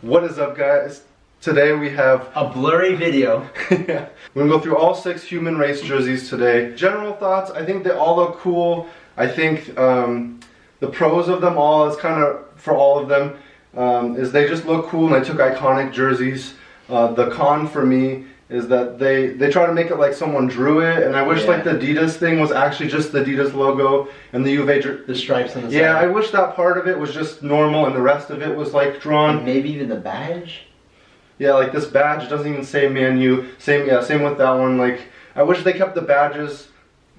What is up, guys? Today we have a blurry video. Yeah. We're gonna go through all 6 human race jerseys today. General thoughts, I think they all look cool. I think the pros of them all is kind of, for all of them, is they just look cool and they took iconic jerseys. The con for me is that they try to make it like someone drew it, and I wish like the Adidas thing was actually just the Adidas logo and the Juve the stripes on the side. Yeah, I wish that part of it was just normal and the rest of it was like drawn. And maybe even the badge. Yeah, like this badge doesn't even say Man U. Same with that one. Like, I wish they kept the badges,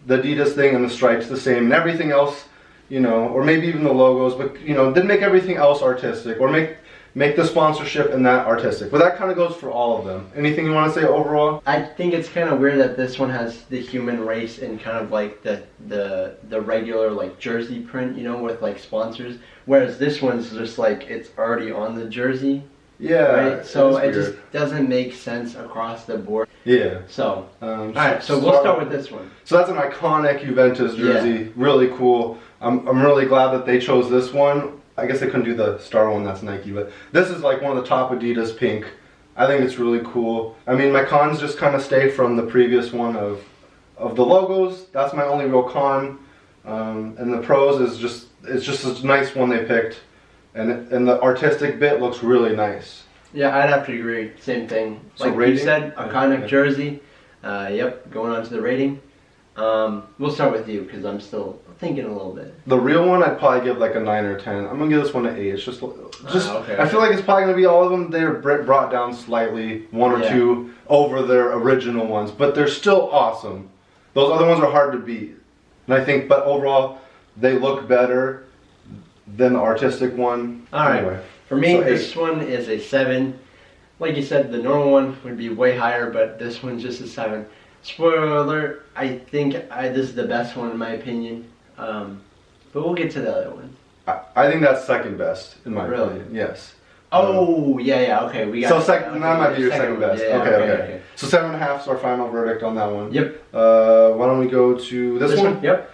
the Adidas thing, and the stripes the same, and everything else, you know, or maybe even the logos, but you know, didn't make everything else artistic, or make the sponsorship and that artistic. But that kind of goes for all of them. Anything you want to say overall? I think it's kind of weird that this one has the human race in kind of like the regular like jersey print, you know, with like sponsors, whereas this one's just like it's already on the jersey. Yeah, right? So it just doesn't make sense across the board. Yeah. So, alright, so we'll start with this one. So that's an iconic Juventus jersey. Yeah. Really cool. I'm really glad that they chose this one. I guess they couldn't do the star one, that's Nike, but this is like one of the top Adidas pink. I think it's really cool. I mean, my cons just kind of stay from the previous one of the logos. That's my only real con. And the pros is it's just a nice one they picked. And the artistic bit looks really nice. Yeah, I'd have to agree. Same thing. So like rating? You said, iconic jersey. Yep, going on to the rating. We'll start with you because I'm still thinking a little bit. The real one, I'd probably give like a 9 or 10. I'm gonna give this one an 8. It's just okay. I feel like it's probably gonna be all of them. They're brought down slightly, 1 or 2 over their original ones, but they're still awesome. Those other ones are hard to beat, and I think, but overall, they look better than the artistic one. All right. Anyway, for me, so this one is a 7. Like you said, the normal one would be way higher, but this one's just a 7. Spoiler alert, I think this is the best one in my opinion. But we'll get to the other one. I think that's second best in my opinion. Yes. Oh, yeah, okay. We got so second, that might be your second best. Yeah, okay. So 7.5 is our final verdict on that one. Yep. Why don't we go to this one? Yep.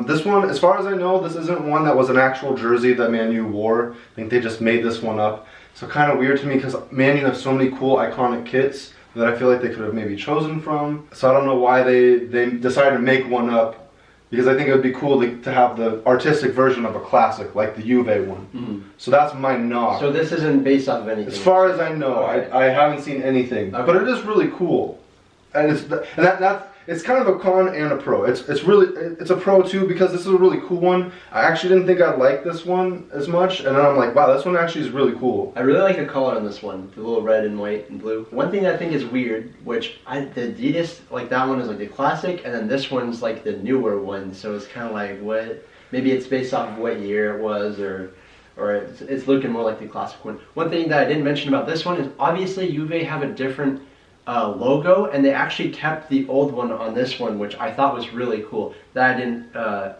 This one, as far as I know, this isn't one that was an actual jersey that Man U wore. I think they just made this one up. So kind of weird to me because Man U have so many cool iconic kits that I feel like they could have maybe chosen from. So I don't know why they decided to make one up, because I think it would be cool to have the artistic version of a classic like the Juve one. Mm-hmm. So that's my knock. So this isn't based off of anything? As far as I know, I haven't seen anything. Okay. But it is really cool. And it's kind of a con and a pro. It's a pro too, because this is a really cool one. I actually didn't think I'd like this one as much, and then I'm like, wow, this one actually is really cool. I really like the color on this one, the little red and white and blue. One thing that I think is weird, which the Adidas, like that one is like the classic, and then this one's like the newer one, so it's kind of like, what? Maybe it's based off of what year it was, or it's looking more like the classic one. One thing that I didn't mention about this one is obviously Juve have a different logo, and they actually kept the old one on this one, which I thought was really cool. That I didn't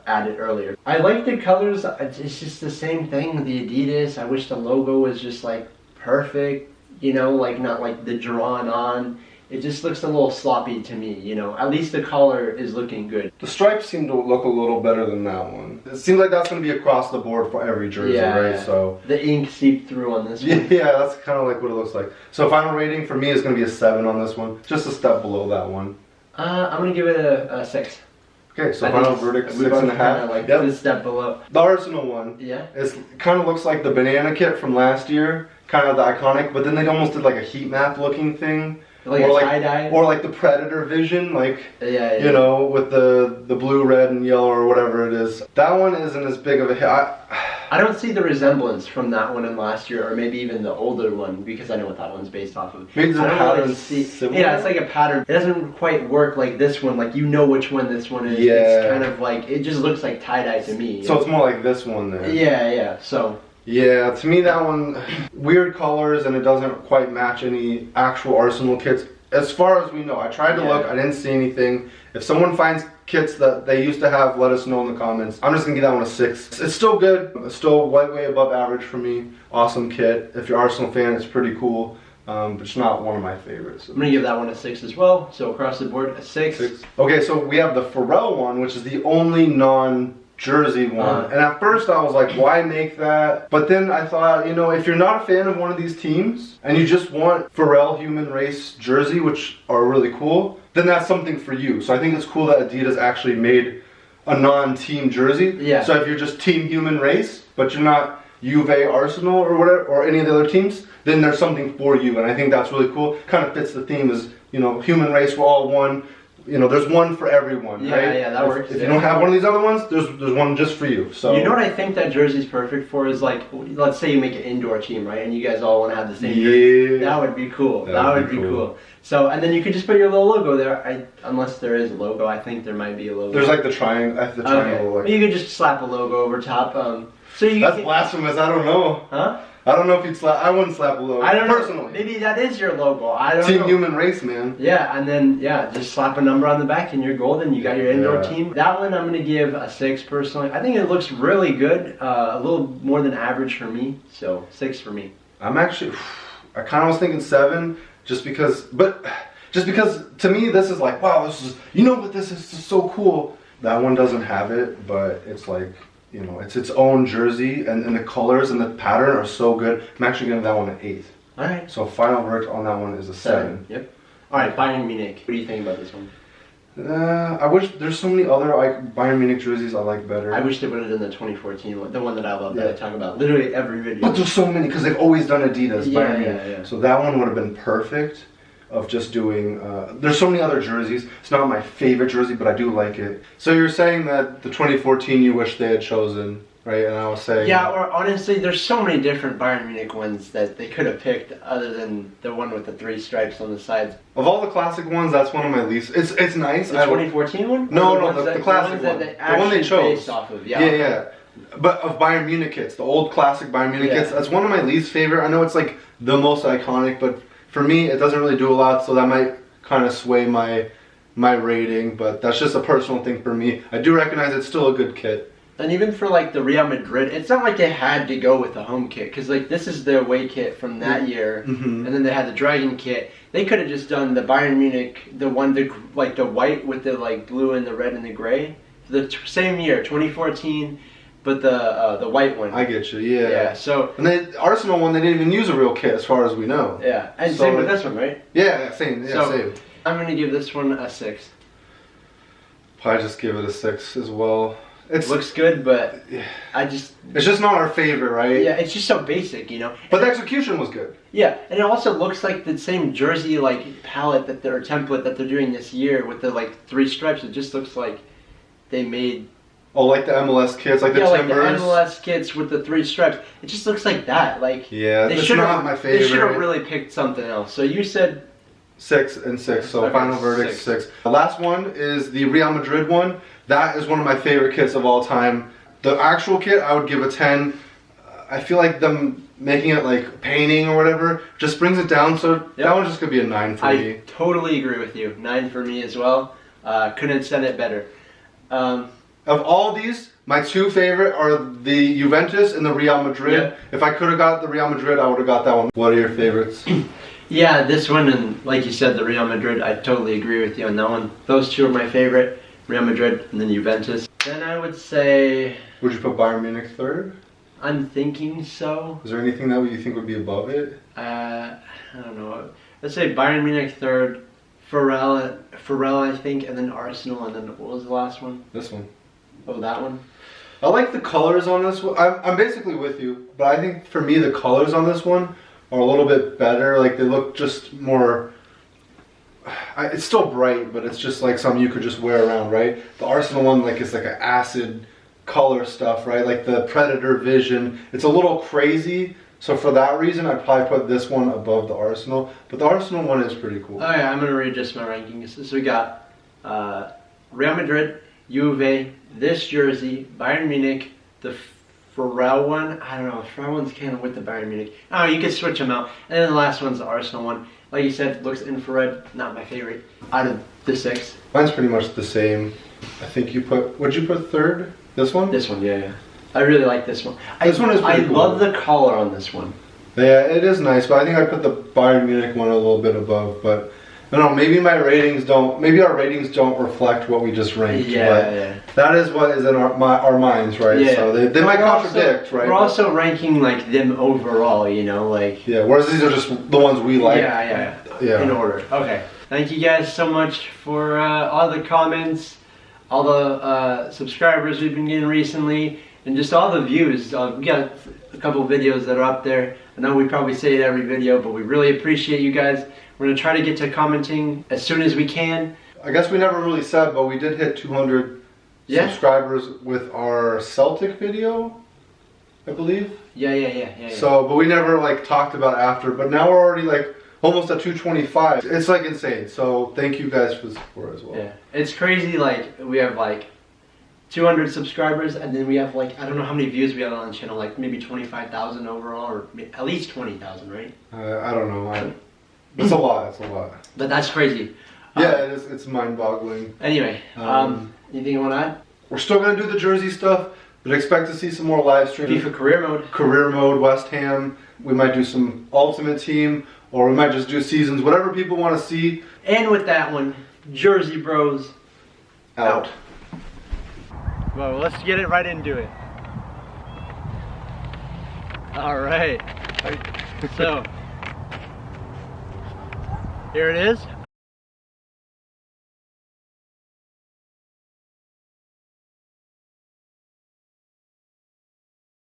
add it earlier. I like the colors. It's just the same thing, the Adidas. I wish the logo was just like perfect, you know, like not like the drawn on. It just looks a little sloppy to me, you know. At least the color is looking good. The stripes seem to look a little better than that one. It seems like that's going to be across the board for every jersey, right? Yeah. So the ink seeped through on this one. Yeah, that's kind of like what it looks like. So final rating for me is going to be a 7 on this one. Just a step below that one. I'm going to give it a 6. Okay, so final verdict, 6.5. Like this step below. The Arsenal one. Yeah. It kind of looks like the banana kit from last year. Kind of the iconic, but then they almost did like a heat map looking thing. Like a tie-dye? Or like the Predator vision, like, yeah. You know, with the blue, red, and yellow, or whatever it is. That one isn't as big of a hit. I don't see the resemblance from that one in last year, or maybe even the older one, because I know what that one's based off of. Maybe the pattern's similar? Yeah, it's like a pattern. It doesn't quite work like this one, like you know which one this one is. Yeah. It's kind of like, it just looks like tie-dye to me. So it's more like this one then. Yeah, so. Yeah, to me that one, weird colors, and it doesn't quite match any actual Arsenal kits. As far as we know, I tried to look, I didn't see anything. If someone finds kits that they used to have, let us know in the comments. I'm just gonna give that one a 6. It's still good. It's still way above average for me. Awesome kit. If you're an Arsenal fan, it's pretty cool. But it's not one of my favorites. I'm gonna give that one a 6 as well. So across the board, a 6. Okay, so we have the Pharrell one, which is the only non jersey one. And at first I was like, why make that? But then I thought, if you're not a fan of one of these teams and you just want Pharrell human race jersey, which are really cool, then that's something for you. So I think it's cool that Adidas actually made a non-team jersey. Yeah. So if you're just team human race, but you're not Juve, Arsenal, or whatever, or any of the other teams, then there's something for you. And I think that's really cool. Kind of fits the theme as, human race, we're all one. There's one for everyone, right? Yeah, that works. If you don't have one of these other ones, there's one just for you. So you know what I think that jersey's perfect for is like, let's say you make an indoor team, right? And you guys all want to have the same jersey. That would be cool. That would be cool. So, and then you could just put your little logo there. Unless there is a logo, I think there might be a logo. There's like the triangle. Okay. Like, you could just slap a logo over top. That's blasphemous. I don't know. Huh? I don't know if you'd slap. I wouldn't slap a logo. I don't personally. know. Maybe that is your logo. I don't know. Team human race, man. Yeah, and then just slap a number on the back and you're golden. You got your indoor team. That one I'm gonna give a 6 personally. I think it looks really good. A little more than average for me. So 6 for me. I kind of was thinking 7, just because to me this is like, wow, this is this is so cool. That one doesn't have it, but it's like. It's its own jersey, and the colors and the pattern are so good. I'm actually giving that one an 8. All right. So final verdict on that one is a 7. Yep. All right, Bayern Munich. What do you think about this one? I wish there's so many other Bayern Munich jerseys I like better. I wish they would have done the 2014 one, the one that I love that I talk about literally every video. But there's so many because they've always done Adidas. Bayern Munich. Yeah. So that one would have been perfect. Of just doing, there's so many other jerseys. It's not my favorite jersey, but I do like it. So you're saying that the 2014 you wish they had chosen, right? And I was saying... Yeah, or honestly, there's so many different Bayern Munich ones that they could have picked other than the one with the 3 stripes on the sides. Of all the classic ones, that's one of my least... It's nice. The 2014 one? No, the classic one. The one they chose. Based off of, Yeah. But of Bayern Munich kits, the old classic Bayern Munich kits, that's one of my least favorite. I know it's like the most iconic, but... For me, it doesn't really do a lot, so that might kind of sway my rating, but that's just a personal thing for me. I do recognize it's still a good kit. And even for like the Real Madrid, it's not like they had to go with the home kit, because like this is their away kit from that year, and then they had the Dragon kit. They could have just done the Bayern Munich, the white with the like blue and the red and the gray, the same year, 2014. But the white one. I get you, yeah. Yeah, so... And the Arsenal one, they didn't even use a real kit as far as we know. Yeah, and same with this one, right? Yeah, same. I'm going to give this one a 6. Probably just give it a 6 as well. It looks good, but it's just not our favorite, right? Yeah, it's just so basic, But the execution was good. Yeah, and it also looks like the same jersey, palette template that they're doing this year with the, 3 stripes. It just looks like they made... Oh, like the MLS kits, like the Timbers? Like the MLS kits with the 3 stripes. It just looks like that. It's not my favorite. They should have really picked something else. So you said... 6 and 6, so final verdict 6. The last one is the Real Madrid one. That is one of my favorite kits of all time. The actual kit, I would give a 10. I feel like them making it like painting or whatever just brings it down, so that one's just going to be a 9 for me. I totally agree with you. 9 for me as well. Couldn't have said it better. Of all these, my 2 favorite are the Juventus and the Real Madrid. Yep. If I could have got the Real Madrid, I would have got that one. What are your favorites? Yeah, this one, and like you said, the Real Madrid, I totally agree with you on that one. Those 2 are my favorite, Real Madrid and then Juventus. Then I would say... Would you put Bayern Munich 3rd? I'm thinking so. Is there anything that you think would be above it? I don't know. Let's say Bayern Munich 3rd, Pharrell I think, and then Arsenal, and then what was the last one? This one. Oh, that one? I like the colors on this one. I'm basically with you, but I think for me the colors on this one are a little bit better. Like they look just more... It's still bright, but it's just like something you could just wear around, right? The Arsenal one, it's like an acid color stuff, right? Like the Predator Vision. It's a little crazy, so for that reason I'd probably put this one above the Arsenal. But the Arsenal one is pretty cool. Oh yeah, I'm going to readjust my rankings. So we got Real Madrid, Juve, this jersey, Bayern Munich, the Pharrell one. I don't know, the Pharrell one's kind of with the Bayern Munich. Oh, you could switch them out. And then the last one's the Arsenal one. Like you said, looks infrared, not my favorite out of the 6. Mine's pretty much the same. I think you put, would you put 3rd? This one? This one, yeah. I really like this one. This one is pretty cool. I love the collar on this one. Yeah, it is nice, but I think I put the Bayern Munich one a little bit above, but I don't know, maybe my ratings don't, maybe our ratings don't reflect what we just ranked. Yeah. That is what is in our minds, right? Yeah. So they might contradict, right? We're also ranking like them overall, you know, like. Yeah. Whereas these are just the ones we like. Yeah. In order. Okay. Thank you guys so much for all the comments, all the subscribers we've been getting recently, and just all the views. We got a couple of videos that are up there. I know we probably say it every video, but we really appreciate you guys. We're going to try to get to commenting as soon as we can. I guess we never really said, but we did hit 200 subscribers with our Celtic video, I believe. Yeah. So, but we never like talked about after, but now we're already like almost at 225. It's like insane. So thank you guys for the support as well. Yeah, it's crazy. Like we have like 200 subscribers, and then we have like, I don't know how many views we have on the channel, like maybe 25,000 overall, or at least 20,000, right? I don't know. It's a lot. It's a lot. But that's crazy. Yeah, it is. It's mind-boggling. Anywing, anything you want to add? We're still gonna do the jersey stuff, but expect to see some more live streams. FIFA career mode. Career mode, West Ham. We might do some Ultimate Team, or we might just do seasons. Whatever people want to see. And with that one, Jersey Bros out. Well, let's get it right into it. All right. So here it is.